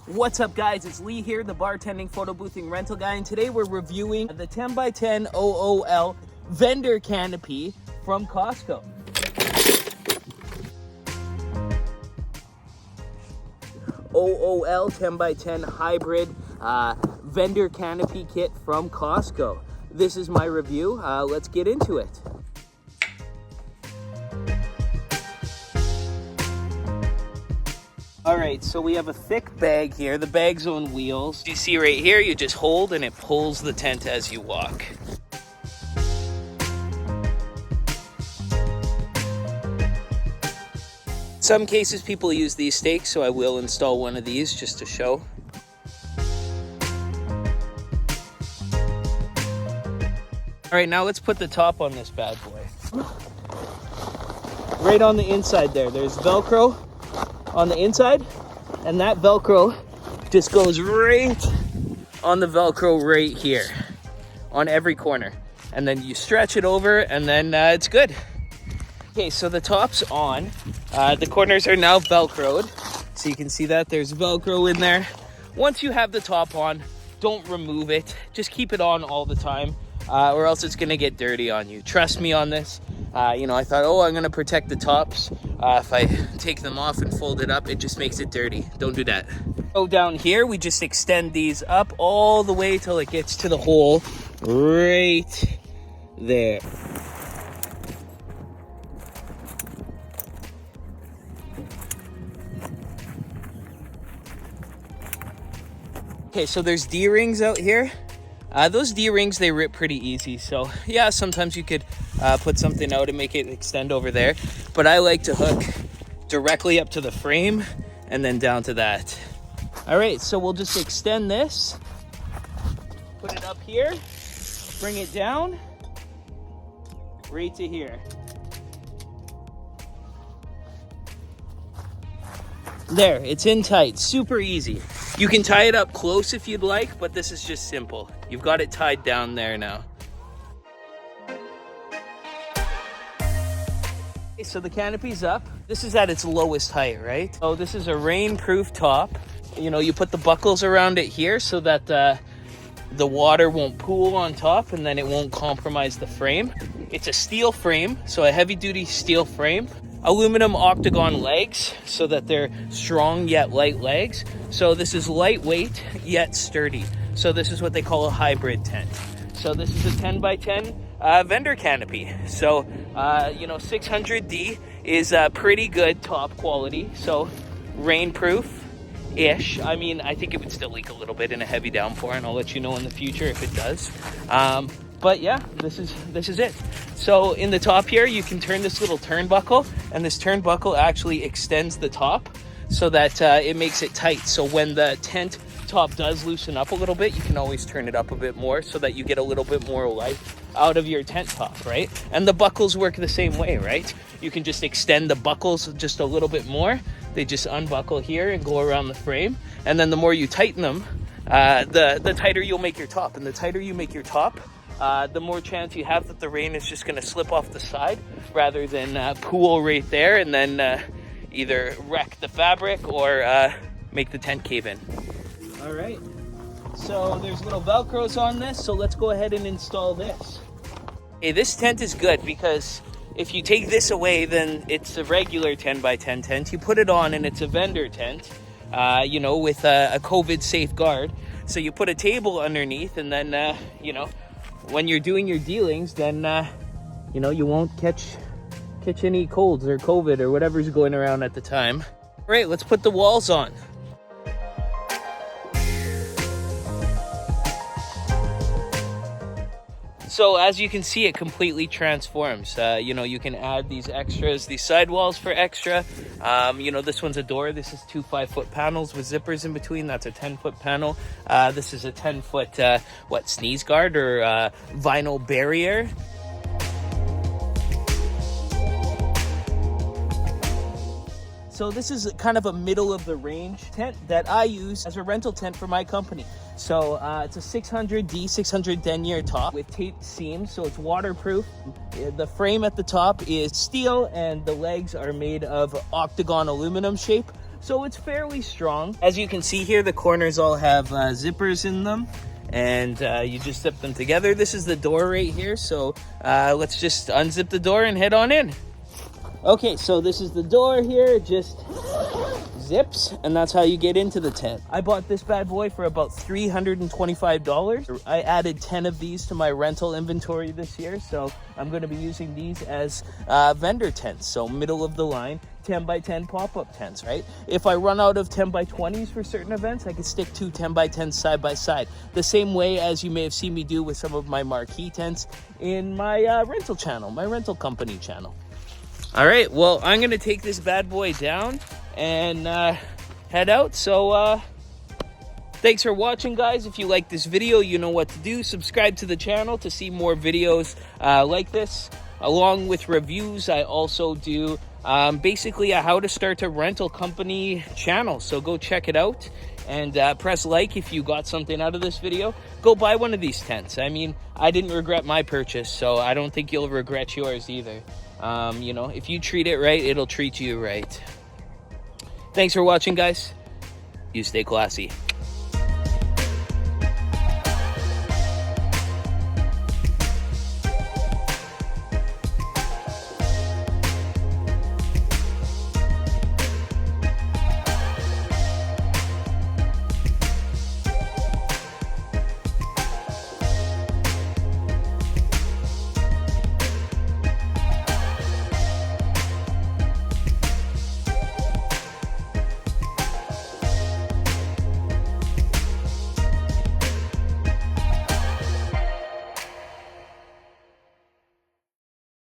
What's up, guys? It's Lee here, the bartending, photo boothing, rental guy, and today we're reviewing the 10x10 OOL vendor canopy from Costco. OOL 10x10 hybrid vendor canopy kit from Costco. This is my review. Let's get into it. All right, so we have a thick bag here. The bag's on wheels. You see right here, you just hold and it pulls the tent as you walk. In some cases, people use these stakes, so I will install one of these just to show. All right, now let's put the top on this bad boy. Right on the inside there, there's Velcro on the inside, and that Velcro just goes right on the Velcro right here on every corner, and then you stretch it over and then it's good. Okay, so the top's on. The corners are now Velcroed, so you can see that there's Velcro in there. Once you have the top on, don't remove it, just keep it on all the time, or else it's gonna get dirty on you. Trust me on this. I thought, oh, I'm gonna protect the tops. If I take them off and fold it up, it just makes it dirty. Don't do that. So down here, we just extend these up all the way till it gets to the hole right there. Okay, so there's D-rings out here. Those D-rings, they rip pretty easy. So yeah, sometimes you could put something out and make it extend over there. But I like to hook directly up to the frame and then down to that. All right, so we'll just extend this, put it up here, bring it down, right to here. There, it's in tight, super easy. You can tie it up close if you'd like, but this is just simple. You've got it tied down there now. Okay, so the canopy's up. This is at its lowest height, right? So this is a rain-proof top. You put the buckles around it here so that the water won't pool on top and then it won't compromise the frame. It's a steel frame, so a heavy-duty steel frame. Aluminum Octagon legs, so that they're strong yet light legs. So this is lightweight yet sturdy. So this is what they call a hybrid tent. So this is a 10x10 vendor canopy. So 600D is pretty good top quality. So rainproof-ish. I mean, I think it would still leak a little bit in a heavy downpour, and I'll let you know in the future if it does. But yeah, this is it. So in the top here, you can turn this little turnbuckle, and this turnbuckle actually extends the top so that it makes it tight. So when the tent top does loosen up a little bit, you can always turn it up a bit more so that you get a little bit more life out of your tent top, right? And the buckles work the same way, right? You can just extend the buckles just a little bit more. They just unbuckle here and go around the frame. And then the more you tighten them, the tighter you'll make your top. And the tighter you make your top, the more chance you have that the rain is just going to slip off the side rather than pool right there and then either wreck the fabric or make the tent cave in. All right, so there's little Velcros on this, so let's go ahead and install this. Okay, this tent is good because if you take this away, then it's a regular 10x10 tent. You put it on and it's a vendor tent, with a COVID safeguard. So you put a table underneath and then, when you're doing your dealings, then, you won't catch any colds or COVID or whatever's going around at the time. All right, let's put the walls on. So as you can see, it completely transforms. You can add these extras, these sidewalls for extra. This one's a door. This is 2 5-foot panels with zippers in between. That's a 10-foot panel. This is a 10-foot, sneeze guard or vinyl barrier. So this is kind of a middle of the range tent that I use as a rental tent for my company. So it's a 600D, 600 denier top with taped seams, so it's waterproof. The frame at the top is steel and the legs are made of octagon aluminum shape. So it's fairly strong. As you can see here, the corners all have zippers in them, and you just zip them together. This is the door right here, so let's just unzip the door and head on in. Okay, so this is the door here. It just zips, and that's how you get into the tent. I bought this bad boy for about $325. I added 10 of these to my rental inventory this year, so I'm going to be using these as vendor tents, so middle of the line 10 by 10 pop-up tents, right? If I run out of 10 by 20s for certain events, I can stick 2 10 by 10s side by side, the same way as you may have seen me do with some of my marquee tents in my rental channel, my rental company channel. All right, well, I'm going to take this bad boy down and head out. So thanks for watching, guys. If you like this video, you know what to do. Subscribe to the channel to see more videos like this. Along with reviews, I also do basically a how to start a rental company channel. So go check it out and press like if you got something out of this video. Go buy one of these tents. I mean, I didn't regret my purchase, so I don't think you'll regret yours either. You know, if you treat it right, it'll treat you right. Thanks for watching, guys. You stay classy.